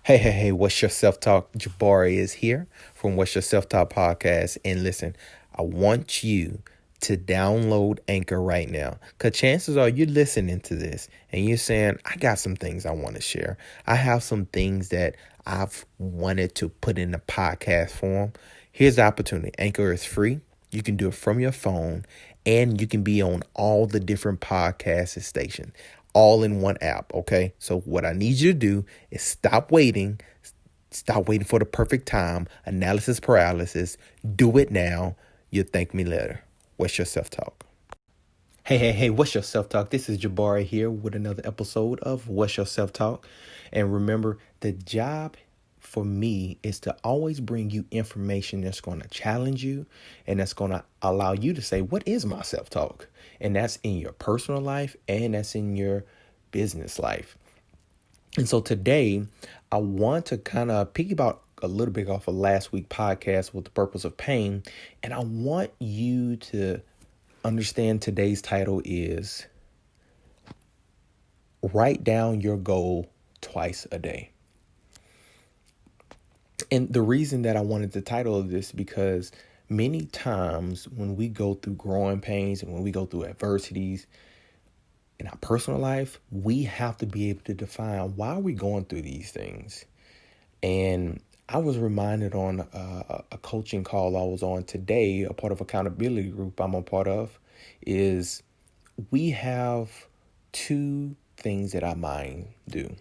Hey, what's your self talk? Jabari is here from What's Your Self Talk podcast. And listen, I want you to download Anchor right now. Because chances are you're listening to this and you're saying, I got some things I want to share. I have some things that I've wanted to put in a podcast form. Here's the opportunity. Anchor is free. You can do it from your phone and you can be on all the different podcast stations all in one app. Okay. So what I need you to do is stop waiting for the perfect time, analysis paralysis. Do it now. You'll thank me later. What's your self talk? Hey, what's your self talk? This is Jabari here with another episode of What's Your Self Talk. And remember, the job for me is to always bring you information that's going to challenge you and that's going to allow you to say, what is my self talk? And that's in your personal life and that's in your business life. And so today, I want to kind of piggyback a little bit off of last week's podcast with the purpose of pain. And I want you to understand today's title is write down your goal twice a day. And the reason that I wanted the title of this because many times when we go through growing pains and when we go through adversities in our personal life, we have to be able to define why are we going through these things. And I was reminded on a coaching call I was on today, a part of accountability group I'm a part of, is we have two things that our mind do.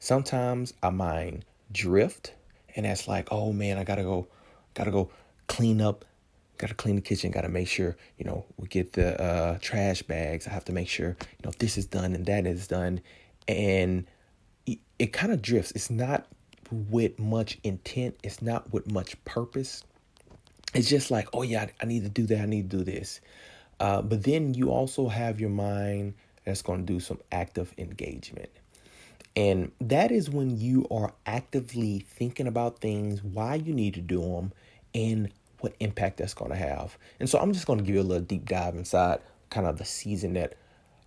Sometimes our mind drift, and that's like, oh man, I gotta go clean up, gotta clean the kitchen, gotta make sure, we get the trash bags. I have to make sure, this is done and that is done. And it kind of drifts. It's not with much intent. It's not with much purpose. It's just like, oh yeah, I need to do that. I need to do this. But then you also have your mind that's going to do some active engagement. And that is when you are actively thinking about things, why you need to do them, and what impact that's going to have. And so I'm just going to give you a little deep dive inside kind of the season that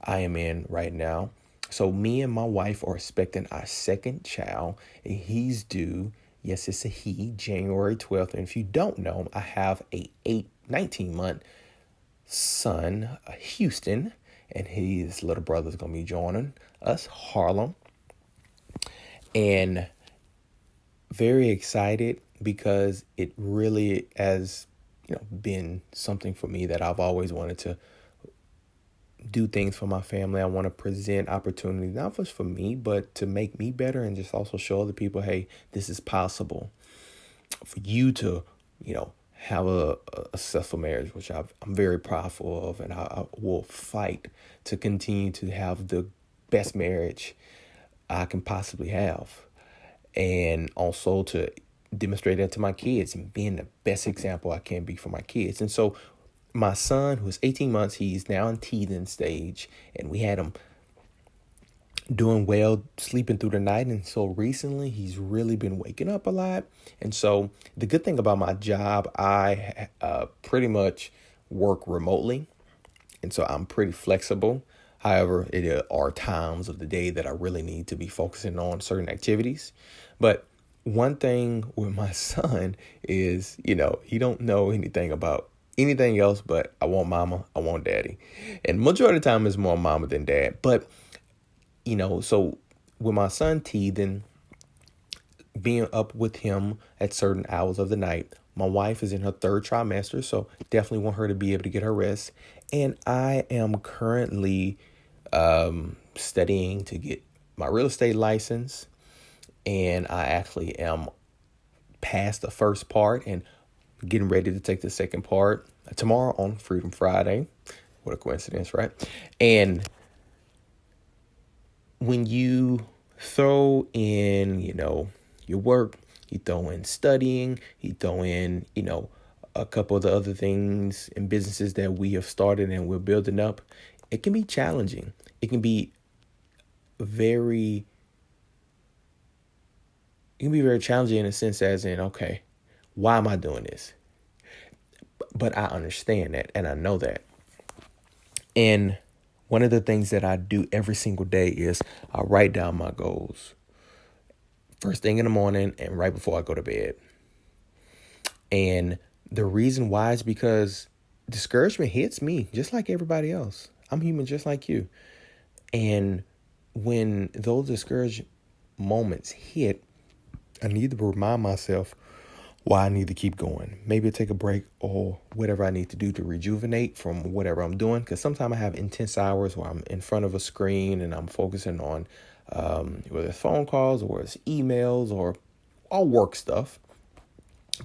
I am in right now. So me and my wife are expecting our second child, and he's due, yes, it's a he, January 12th. And if you don't know, I have a 19-month son, Houston, and his little brother's going to be joining us, Harlem. And very excited because it really has, been something for me that I've always wanted to do things for my family. I want to present opportunities, not just for me, but to make me better and just also show other people, hey, this is possible for you to, have a successful marriage, which I'm very proudful of. And I will fight to continue to have the best marriage I can possibly have. And also to demonstrate that to my kids and being the best example I can be for my kids. And so my son, who's 18 months, he's now in teething stage, and we had him doing well, sleeping through the night. And so recently he's really been waking up a lot. And so the good thing about my job, I pretty much work remotely. And so I'm pretty flexible. However, it are times of the day that I really need to be focusing on certain activities. But one thing with my son is, he don't know anything about anything else, but I want mama, I want daddy. And majority of the time it's more mama than dad. But, so with my son teething, being up with him at certain hours of the night, my wife is in her third trimester, so definitely want her to be able to get her rest. And I am currently studying to get my real estate license. And I actually am past the first part and getting ready to take the second part tomorrow on Freedom Friday. What a coincidence, right? And when you throw in, your work, you throw in studying, you throw in, a couple of the other things and businesses that we have started and we're building up, it can be challenging. It can be very challenging in a sense as in, okay, why am I doing this? But I understand that and I know that. And one of the things that I do every single day is I write down my goals. first thing in the morning and right before I go to bed. And the reason why is because discouragement hits me just like everybody else. I'm human just like you. And when those discouraged moments hit, I need to remind myself why I need to keep going. Maybe take a break or whatever I need to do to rejuvenate from whatever I'm doing. Because sometimes I have intense hours where I'm in front of a screen and I'm focusing on whether it's phone calls or it's emails or all work stuff.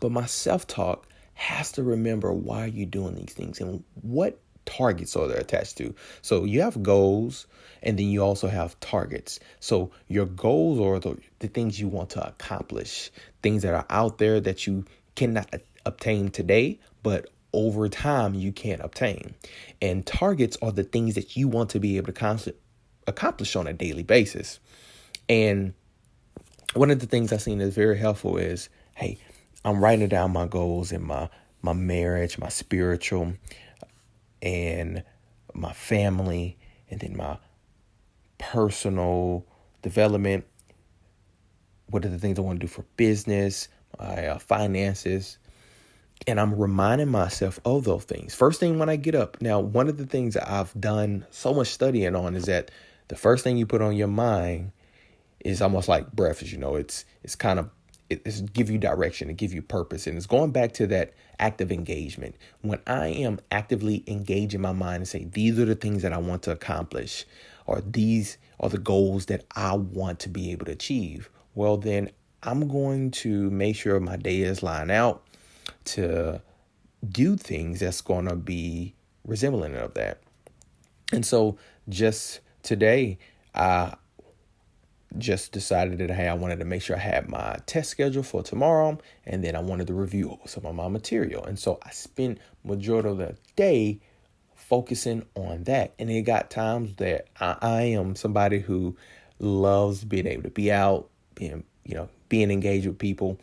But my self-talk has to remember why you're doing these things and what targets are they attached to. So you have goals and then you also have targets. So your goals are the things you want to accomplish, things that are out there that you cannot obtain today, but over time you can't obtain. And targets are the things that you want to be able to accomplish on a daily basis. And one of the things I've seen that's very helpful is, hey, I'm writing down my goals in my marriage, my spiritual, and my family, and then my personal development. What are the things I want to do for business, my finances? And I'm reminding myself of those things. First thing when I get up. Now, one of the things that I've done so much studying on is that the first thing you put on your mind is almost like breakfast. It's kind of, it's give you direction, it give you purpose. And it's going back to that active engagement. When I am actively engaging my mind and say, these are the things that I want to accomplish, or these are the goals that I want to be able to achieve, well, then I'm going to make sure my day is lined out to do things that's going to be resembling of that. And so just today, I just decided that, hey, I wanted to make sure I had my test schedule for tomorrow, and then I wanted to review some of my material. And so I spent majority of the day focusing on that. And it got times that I am somebody who loves being able to be out, being engaged with people.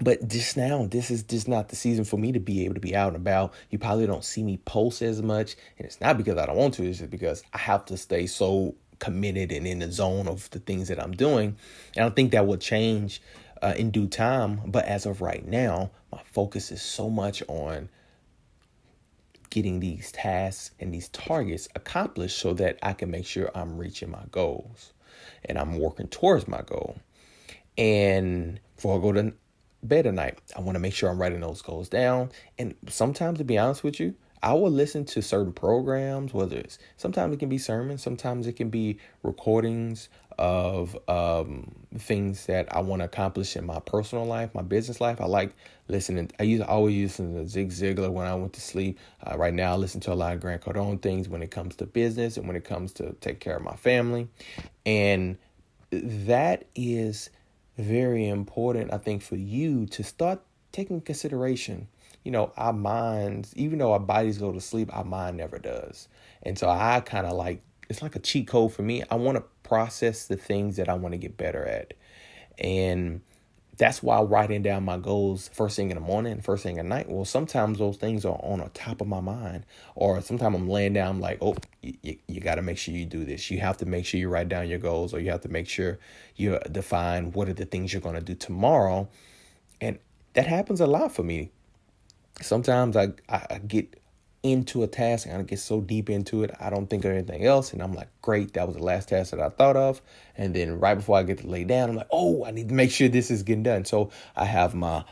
But just now, this is just not the season for me to be able to be out and about. You probably don't see me post as much. And it's not because I don't want to. It's just because I have to stay so committed and in the zone of the things that I'm doing. And I think that will change in due time. But as of right now, my focus is so much on getting these tasks and these targets accomplished so that I can make sure I'm reaching my goals and I'm working towards my goal. And before I go to bed at night, I want to make sure I'm writing those goals down. And sometimes, to be honest with you, I will listen to certain programs, sometimes it can be sermons, sometimes it can be recordings of things that I want to accomplish in my personal life, my business life. I like listening. Always listen to Zig Ziglar when I went to sleep. Right now, I listen to a lot of Grant Cardone things when it comes to business and when it comes to take care of my family. And that is very important, I think, for you to start taking consideration. Our minds, even though our bodies go to sleep, our mind never does. And so I kind of it's like a cheat code for me. I want to process the things that I want to get better at. And that's why writing down my goals first thing in the morning and first thing at night. Well, sometimes those things are on the top of my mind, or sometimes I'm laying down, I'm like, oh, you got to make sure you do this. You have to make sure you write down your goals, or you have to make sure you define what are the things you're going to do tomorrow. And that happens a lot for me. Sometimes I get into a task and I get so deep into it, I don't think of anything else. And I'm like, great, that was the last task that I thought of. And then right before I get to lay down, I'm like, oh, I need to make sure this is getting done. So I have my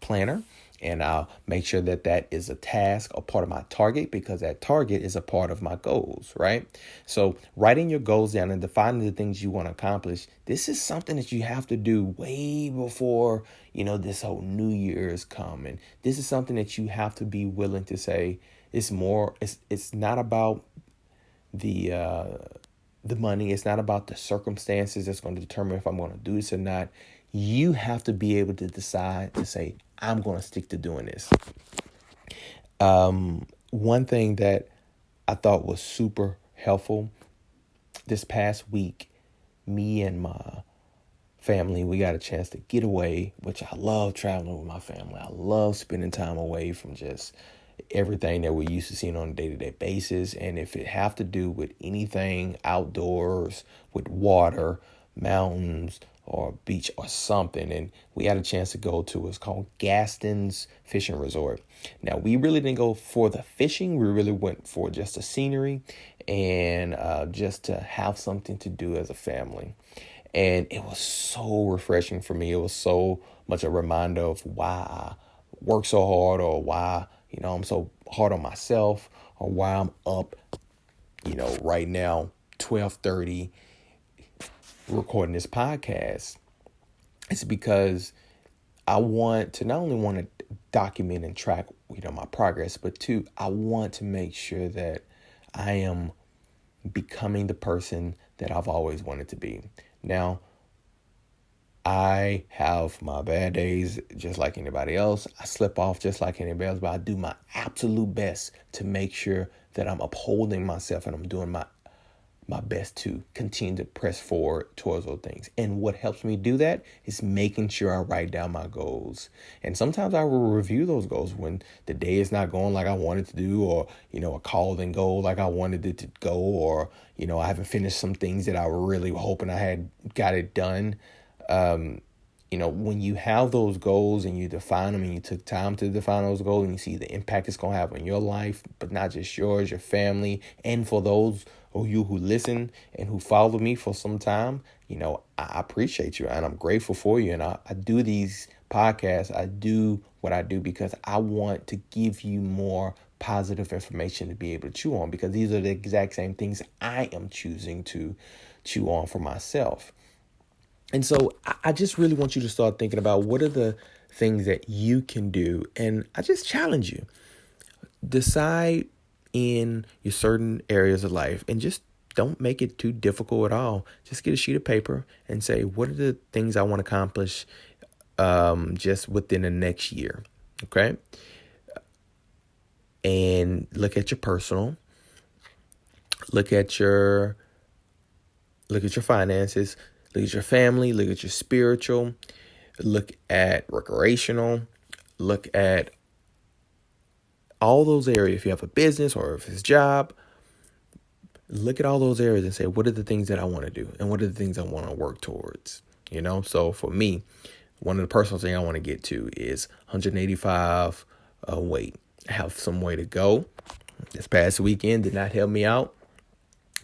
planner, and I'll make sure that is a task or part of my target, because that target is a part of my goals, right? So writing your goals down and defining the things you want to accomplish, this is something that you have to do way before, this whole New Year's come. And this is something that you have to be willing to say, it's not about the money. It's not about the circumstances that's going to determine if I'm going to do this or not. You have to be able to decide to say, I'm going to stick to doing this. One thing that I thought was super helpful this past week, me and my family, we got a chance to get away, which I love traveling with my family. I love spending time away from just everything that we're used to seeing on a day-to-day basis. And if it have to do with anything outdoors, with water, mountains or a beach or something. And we had a chance to go to what's called Gaston's Fishing Resort. Now, we really didn't go for the fishing. We really went for just the scenery and just to have something to do as a family. And it was so refreshing for me. It was so much a reminder of why I work so hard, or why, I'm so hard on myself, or why I'm up, right now, 12:30 recording this podcast. It's because I want to not only want to document and track, my progress, but two, I want to make sure that I am becoming the person that I've always wanted to be. Now, I have my bad days just like anybody else. I slip off just like anybody else, but I do my absolute best to make sure that I'm upholding myself and I'm doing my best to continue to press forward towards those things. And what helps me do that is making sure I write down my goals. And sometimes I will review those goals when the day is not going like I wanted to do, or, a call and go like I wanted it to go, or, I haven't finished some things that I were really hoping I had got it done. When you have those goals and you define them and you took time to define those goals and you see the impact it's going to have on your life, but not just yours, your family, and for those of you who listen and who follow me for some time, I appreciate you and I'm grateful for you. And I do these podcasts. I do what I do because I want to give you more positive information to be able to chew on, because these are the exact same things I am choosing to chew on for myself. And so I just really want you to start thinking about what are the things that you can do. And I just challenge you. Decide in your certain areas of life and just don't make it too difficult at all. Just get a sheet of paper and say, what are the things I want to accomplish just within the next year? Okay. And look at your personal, look at your finances, look at your family, look at your spiritual, look at recreational, look at all those areas. If you have a business or if it's a job, look at all those areas and say, what are the things that I want to do? And what are the things I want to work towards? So for me, one of the personal things I want to get to is 185 weight. I have some way to go. This past weekend did not help me out.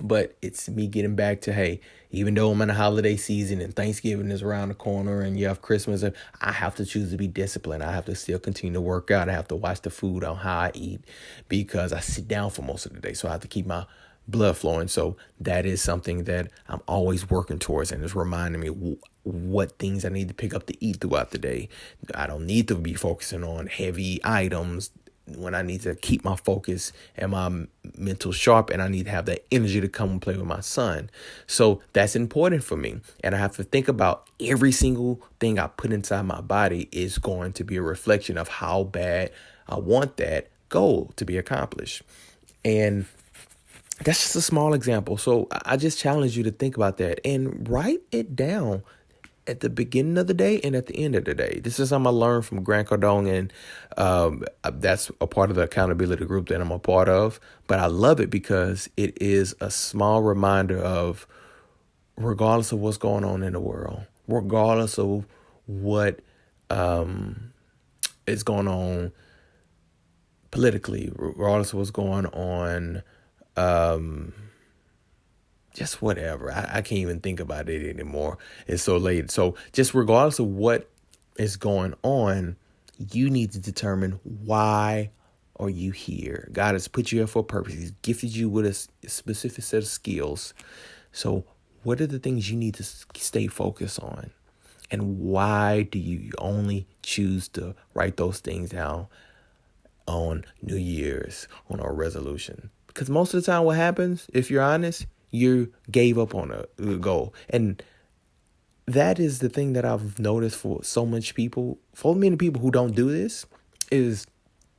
But it's me getting back to, hey, even though I'm in the holiday season and Thanksgiving is around the corner and you have Christmas, I have to choose to be disciplined. I have to still continue to work out. I have to watch the food on how I eat because I sit down for most of the day. So I have to keep my blood flowing. So that is something that I'm always working towards, and it's reminding me what things I need to pick up to eat throughout the day. I don't need to be focusing on heavy items when I need to keep my focus and my mental sharp, and I need to have that energy to come and play with my son. So that's important for me. And I have to think about every single thing I put inside my body is going to be a reflection of how bad I want that goal to be accomplished. And that's just a small example. So I just challenge you to think about that and write it down at the beginning of the day and at the end of the day. This is something I learned from Grant Cardone, and that's a part of the accountability group that I'm a part of. But I love it because it is a small reminder of, regardless of what's going on in the world, regardless of what is going on politically, regardless of what's going on, just whatever. I can't even think about it anymore. It's so late. So just regardless of what is going on, you need to determine why are you here. God has put you here for a purpose. He's gifted you with a specific set of skills. So what are the things you need to stay focused on? And why do you only choose to write those things down on New Year's, on a resolution? Because most of the time what happens, if you're honest, you gave up on a goal. And that is the thing that I've noticed for many people who don't do this, is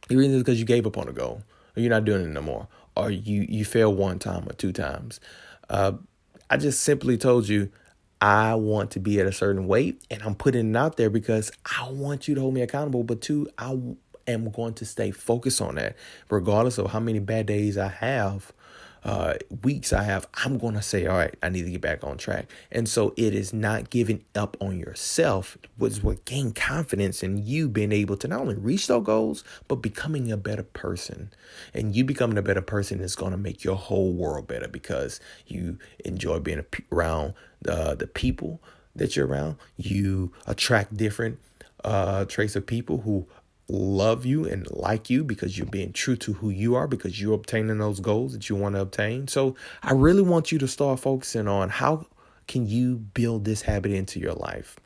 the reason is because you gave up on a goal, or you're not doing it no more, or you failed one time or two times. I just simply told you, I want to be at a certain weight, and I'm putting it out there because I want you to hold me accountable. But two, I am going to stay focused on that, regardless of how many bad days I have. weeks I have, I'm going to say, all right, I need to get back on track. And so it is not giving up on yourself, which is what gain confidence in you being able to not only reach those goals, but becoming a better person. And you becoming a better person is going to make your whole world better because you enjoy being around the people that you're around. You attract different traits of people who love you and like you because you're being true to who you are, because you're obtaining those goals that you want to obtain. So I really want you to start focusing on how can you build this habit into your life.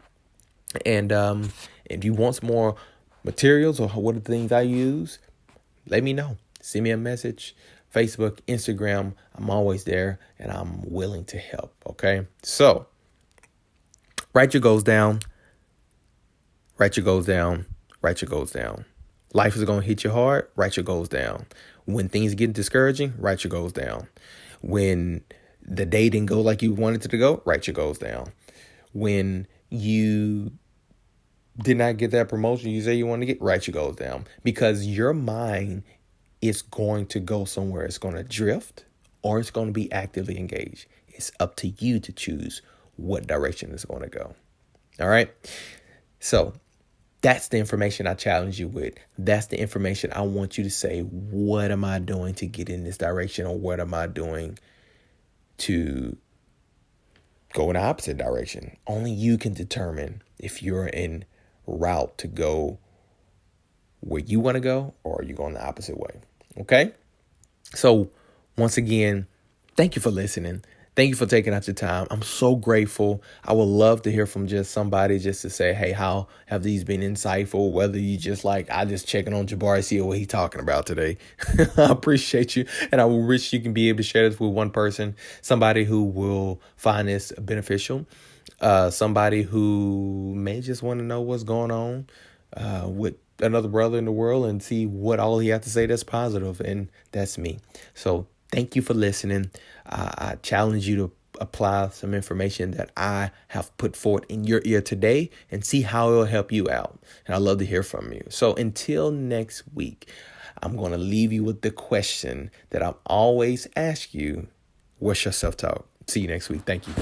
And if you want some more materials or what are the things I use, let me know. Send me a message. Facebook, Instagram, I'm always there and I'm willing to help. Okay. So write your goals down. Write your goals down. Write your goals down. Life is going to hit you hard. Write your goals down. When things get discouraging, write your goals down. When the day didn't go like you wanted it to go, write your goals down. When you did not get that promotion you say you want to get, write your goals down. Because your mind is going to go somewhere. It's going to drift or it's going to be actively engaged. It's up to you to choose what direction it's going to go. All right. So that's the information I challenge you with. That's the information I want you to say, what am I doing to get in this direction, or what am I doing to go in the opposite direction? Only you can determine if you're en route to go where you want to go or you're going the opposite way. Okay? So once again, thank you for listening. Thank you for taking out your time. I'm so grateful. I would love to hear from just somebody just to say, hey, how have these been insightful? Whether you just like, I just checking on Jabari, see what he's talking about today. I appreciate you. And I wish you can be able to share this with one person, somebody who will find this beneficial, somebody who may just want to know what's going on with another brother in the world and see what all he has to say that's positive. And that's me. So thank you for listening. I challenge you to apply some information that I have put forth in your ear today and see how it will help you out. And I'd love to hear from you. So until next week, I'm going to leave you with the question that I always ask you. What's your self-talk? See you next week. Thank you.